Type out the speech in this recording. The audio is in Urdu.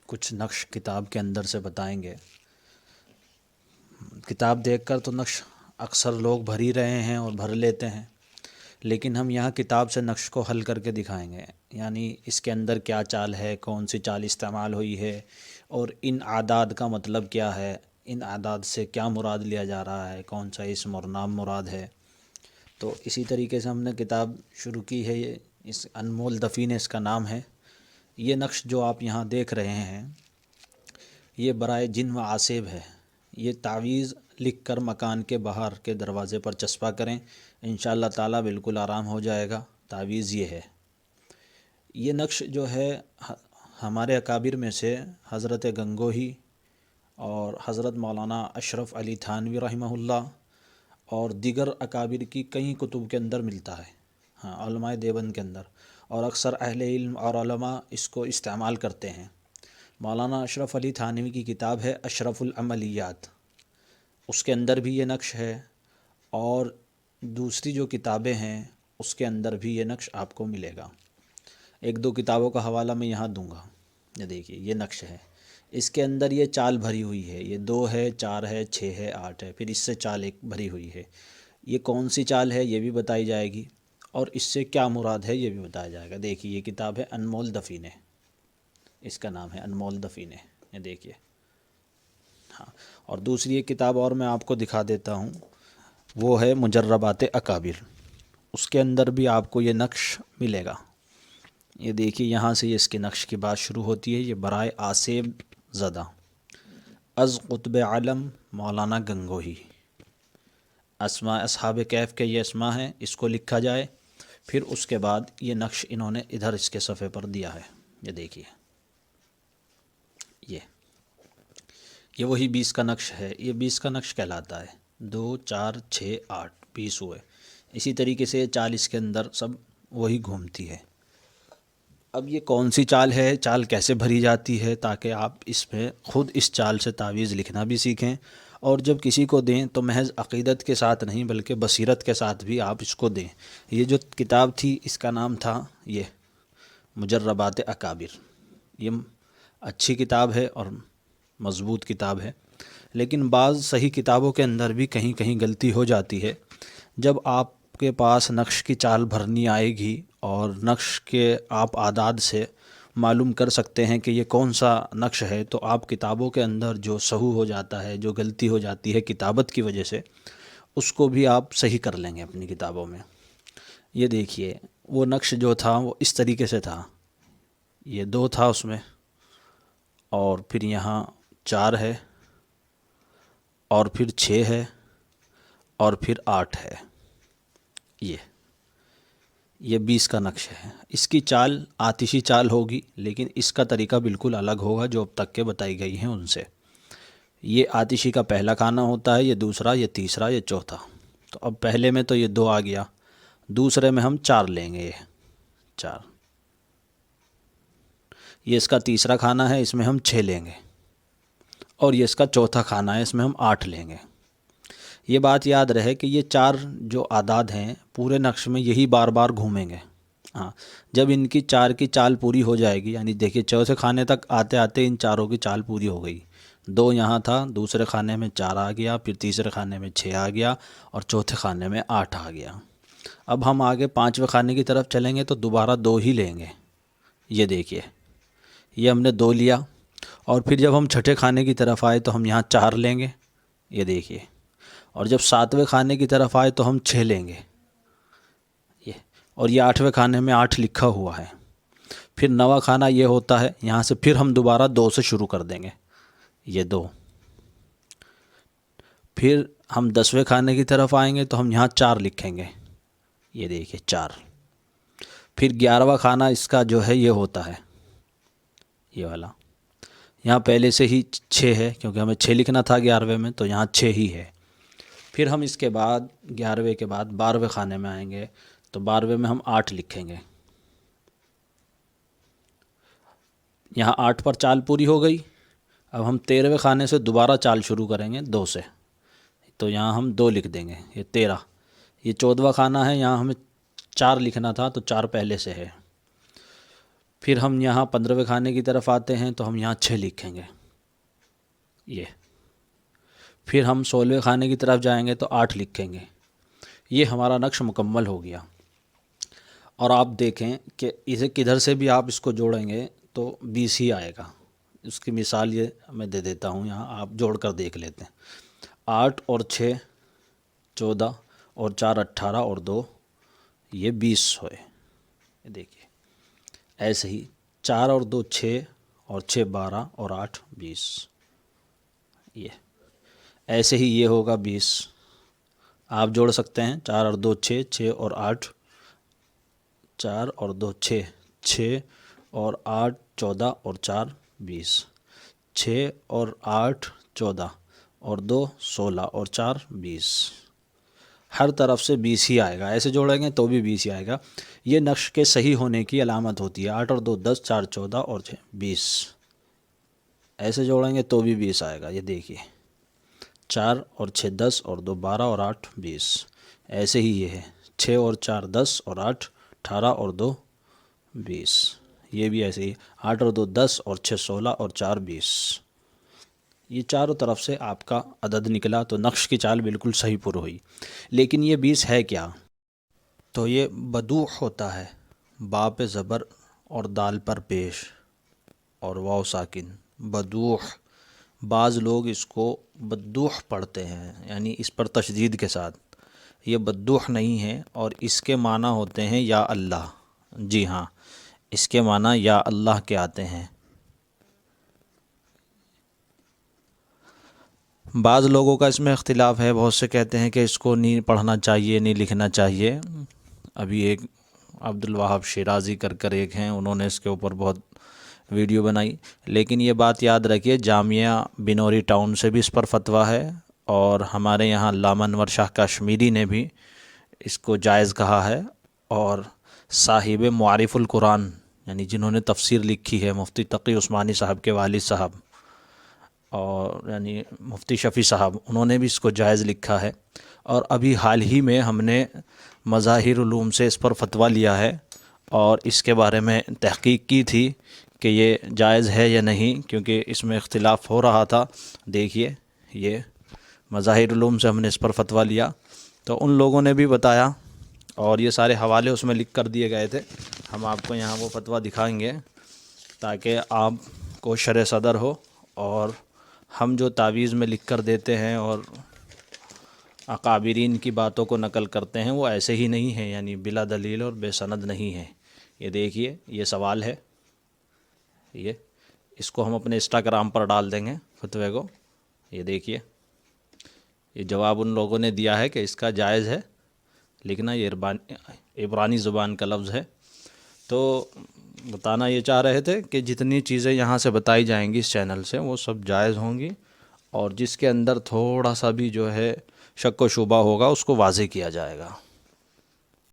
کچھ نقش کتاب کے اندر سے بتائیں گے۔ کتاب دیکھ کر تو نقش اکثر لوگ بھر ہی رہے ہیں اور بھر لیتے ہیں، لیکن ہم یہاں کتاب سے نقش کو حل کر کے دکھائیں گے، یعنی اس کے اندر کیا چال ہے، کون سی چال استعمال ہوئی ہے، اور ان اعداد کا مطلب کیا ہے، ان اعداد سے کیا مراد لیا جا رہا ہے، کون سا اسم اور نام مراد ہے۔ تو اسی طریقے سے ہم نے کتاب شروع کی ہے، یہ اس انمول دفینہ اس کا نام ہے۔ یہ نقش جو آپ یہاں دیکھ رہے ہیں یہ برائے جن و عاصب ہے۔ یہ تعویذ لکھ کر مکان کے باہر کے دروازے پر چسپاں کریں، انشاءاللہ تعالی بالکل آرام ہو جائے گا۔ تعویذ یہ ہے۔ یہ نقش جو ہے ہمارے اکابر میں سے حضرت گنگوہی اور حضرت مولانا اشرف علی تھانوی رحمہ اللہ اور دیگر اکابر کی کئی کتب کے اندر ملتا ہے، ہاں علماء دیوبند کے اندر، اور اکثر اہل علم اور علماء اس کو استعمال کرتے ہیں۔ مولانا اشرف علی تھانوی کی کتاب ہے اشرف العملیات، اس کے اندر بھی یہ نقش ہے، اور دوسری جو کتابیں ہیں اس کے اندر بھی یہ نقش آپ کو ملے گا۔ ایک دو کتابوں کا حوالہ میں یہاں دوں گا۔ یہ دیکھیے یہ نقش ہے، اس کے اندر یہ چال بھری ہوئی ہے، یہ 2 ہے، 4 ہے، 6 ہے، 8 ہے، پھر اس سے چال ایک بھری ہوئی ہے۔ یہ کون سی چال ہے یہ بھی بتائی جائے گی، اور اس سے کیا مراد ہے یہ بھی بتایا جائے گا۔ دیکھیے یہ کتاب ہے انمول دفینہ، اس کا نام ہے انمول دفینہ، یہ دیکھیے۔ ہاں، اور دوسری ایک کتاب اور میں آپ کو دکھا دیتا ہوں، وہ ہے مجربات اکابر، اس کے اندر بھی آپ کو یہ نقش ملے گا۔ یہ دیکھیے یہاں سے اس کے نقش کی بات شروع ہوتی ہے۔ یہ برائے عاصب زدہ از قطب عالم مولانا گنگوہی، اسماء اصحاب کہف کے یہ اسماء ہیں، اس کو لکھا جائے۔ پھر اس کے بعد یہ نقش انہوں نے ادھر اس کے صفحے پر دیا ہے، یہ دیکھیے یہ وہی 20 کا نقش ہے، یہ 20 کا نقش کہلاتا ہے۔ 2 4 6 8 20 ہوئے۔ اسی طریقے سے 40 کے اندر سب وہی گھومتی ہے۔ اب یہ کون سی چال ہے، چال کیسے بھری جاتی ہے، تاکہ آپ اس میں خود اس چال سے تعویذ لکھنا بھی سیکھیں، اور جب کسی کو دیں تو محض عقیدت کے ساتھ نہیں بلکہ بصیرت کے ساتھ بھی آپ اس کو دیں۔ یہ جو کتاب تھی اس کا نام تھا یہ مجربات اکابر۔ یہ اچھی کتاب ہے اور مضبوط کتاب ہے، لیکن بعض صحیح کتابوں کے اندر بھی کہیں کہیں غلطی ہو جاتی ہے۔ جب آپ کے پاس نقش کی چال بھرنی آئے گی اور نقش کے آپ اعداد سے معلوم کر سکتے ہیں کہ یہ کون سا نقش ہے، تو آپ کتابوں کے اندر جو سہو ہو جاتا ہے، جو غلطی ہو جاتی ہے کتابت کی وجہ سے، اس کو بھی آپ صحیح کر لیں گے اپنی کتابوں میں۔ یہ دیکھیے وہ نقش جو تھا وہ اس طریقے سے تھا، یہ 2 تھا اس میں، اور پھر یہاں 4 ہے، اور پھر 6 ہے، اور پھر 8 ہے۔ یہ 20 کا نقش ہے۔ اس کی چال آتشی چال ہوگی، لیکن اس کا طریقہ بالکل الگ ہوگا جو اب تک کے بتائی گئی ہیں ان سے۔ یہ آتشی کا پہلا خانہ ہوتا ہے، یہ دوسرا، یہ تیسرا، یہ چوتھا۔ تو اب پہلے میں تو یہ 2 آ گیا، دوسرے میں ہم 4 لیں گے، یہ 4۔ یہ اس کا تیسرا خانہ ہے، اس میں ہم 6 لیں گے، اور یہ اس کا چوتھا خانہ ہے، اس میں ہم 8 لیں گے۔ یہ بات یاد رہے کہ یہ 4 جو اعداد ہیں پورے نقش میں یہی بار بار گھومیں گے۔ ہاں، جب ان کی 4 کی چال پوری ہو جائے گی، یعنی دیکھیے چوتھے خانے تک آتے آتے ان چاروں کی چال پوری ہو گئی۔ 2 یہاں تھا، دوسرے خانے میں 4 آ گیا، پھر تیسرے خانے میں 6 آ گیا، اور چوتھے خانے میں 8 آ گیا۔ اب ہم آگے 5ویں خانے کی طرف چلیں گے تو دوبارہ 2 ہی لیں گے۔ یہ دیکھیے یہ ہم نے 2 لیا، اور پھر جب ہم چھٹے خانے کی طرف آئے تو ہم یہاں 4 لیں گے، یہ دیکھیے، اور جب 7ویں خانے کی طرف آئے تو ہم 6 لیں گے، اور یہ 8ویں خانے میں 8 لکھا ہوا ہے۔ پھر 9واں خانہ یہ ہوتا ہے، یہاں سے پھر ہم دوبارہ 2 سے شروع کر دیں گے، یہ 2۔ پھر ہم 10ویں خانے کی طرف آئیں گے تو ہم یہاں 4 لکھیں گے، یہ دیکھیے 4۔ پھر 11واں خانہ اس کا جو ہے یہ ہوتا ہے، یہ والا، یہاں پہلے سے ہی 6 ہے کیونکہ ہمیں 6 لکھنا تھا 11ویں میں، تو یہاں 6 ہی ہے۔ پھر ہم اس کے بعد 11ویں کے بعد 12ویں خانے میں آئیں گے تو 12ویں میں ہم 8 لکھیں گے۔ یہاں 8 پر چال پوری ہو گئی، اب ہم 13ویں خانے سے دوبارہ چال شروع کریں گے 2 سے، تو یہاں ہم 2 لکھ دیں گے، یہ 13۔ یہ 14واں خانہ ہے، یہاں ہمیں 4 لکھنا تھا تو 4 پہلے سے ہے۔ پھر ہم یہاں 15ویں خانے کی طرف آتے ہیں تو ہم یہاں 6 لکھیں گے یہ. پھر ہم 16ویں خانے کی طرف جائیں گے تو 8 لکھیں گے. یہ ہمارا نقش مکمل ہو گیا. اور آپ دیکھیں کہ اسے کدھر سے بھی آپ اس کو جوڑیں گے تو 20 ہی آئے گا. اس کی مثال یہ میں دے دیتا ہوں، یہاں آپ جوڑ کر دیکھ لیتے ہیں. 8 اور 6 14 اور 4 18 اور 2 یہ 20 ہوئے. یہ دیکھیے ایسے ہی 4 اور 2 6 اور 6 12 اور 8 20. یہ ایسے ہی یہ ہوگا 20. آپ جوڑ سکتے ہیں 4 اور 2 6 6 اور 8 4 اور 2 6 6 اور 8 14 اور 4 20. 6 اور 8 14 اور 2 16 اور 4 20. ہر طرف سے 20 ہی آئے گا. ایسے جوڑیں گے تو بھی 20 ہی آئے گا. یہ نقش کے صحیح ہونے کی علامت ہوتی ہے. 8 اور 2 10 4 14 اور 6 20. ایسے جوڑیں گے تو بھی 20 آئے گا. یہ دیکھیے 4 اور 6 10 اور 2 12 اور 8 20. ایسے ہی یہ ہے 6 اور 4 10 اور 8 18 اور 2 20. یہ بھی ایسے ہی 8 اور 2 10 اور 6 16 اور 4 20. یہ چاروں طرف سے آپ کا عدد نکلا تو نقش کی چال بالکل صحیح پر ہوئی. لیکن یہ 20 ہے کیا؟ تو یہ بدوح ہوتا ہے. با پہ زبر اور دال پر پیش اور واو ساکن. بدوح. بعض لوگ اس کو بدوح پڑھتے ہیں، یعنی اس پر تشدید کے ساتھ. یہ بدوح نہیں ہے، اور اس کے معنی ہوتے ہیں یا اللہ. جی ہاں، اس کے معنی یا اللہ کے آتے ہیں. بعض لوگوں کا اس میں اختلاف ہے. بہت سے کہتے ہیں کہ اس کو نہیں پڑھنا چاہیے، نہیں لکھنا چاہیے. ابھی ایک عبد الوہاب شیرازی کر ایک ہیں، انہوں نے اس کے اوپر بہت ویڈیو بنائی. لیکن یہ بات یاد رکھیے، جامعہ بنوری ٹاؤن سے بھی اس پر فتویٰ ہے، اور ہمارے یہاں علامہ انور شاہ کشمیری نے بھی اس کو جائز کہا ہے. اور صاحب معارف القرآن، یعنی جنہوں نے تفسیر لکھی ہے، مفتی تقی عثمانی صاحب کے والد صاحب، اور یعنی مفتی شفیع صاحب، انہوں نے بھی اس کو جائز لکھا ہے. اور ابھی حال ہی میں ہم نے مظاہر علوم سے اس پر فتویٰ لیا ہے، اور اس کے بارے میں تحقیق کی تھی کہ یہ جائز ہے یا نہیں، کیونکہ اس میں اختلاف ہو رہا تھا. دیکھیے یہ مظاہر علوم سے ہم نے اس پر فتویٰ لیا، تو ان لوگوں نے بھی بتایا، اور یہ سارے حوالے اس میں لکھ کر دیے گئے تھے. ہم آپ کو یہاں وہ فتویٰ دکھائیں گے تاکہ آپ کو شرح صدر ہو. اور ہم جو تعویذ میں لکھ کر دیتے ہیں اور اکابرین کی باتوں کو نقل کرتے ہیں، وہ ایسے ہی نہیں ہیں، یعنی بلا دلیل اور بے سند نہیں ہیں. یہ دیکھیے یہ سوال ہے، یہ اس کو ہم اپنے انسٹاگرام پر ڈال دیں گے فتوے کو. یہ دیکھیے یہ جواب ان لوگوں نے دیا ہے کہ اس کا جائز ہے لکھنا. یہ عبرانی زبان کا لفظ ہے. تو بتانا یہ چاہ رہے تھے کہ جتنی چیزیں یہاں سے بتائی جائیں گی اس چینل سے، وہ سب جائز ہوں گی، اور جس کے اندر تھوڑا سا بھی جو ہے شک و شبہ ہوگا اس کو واضح کیا جائے گا.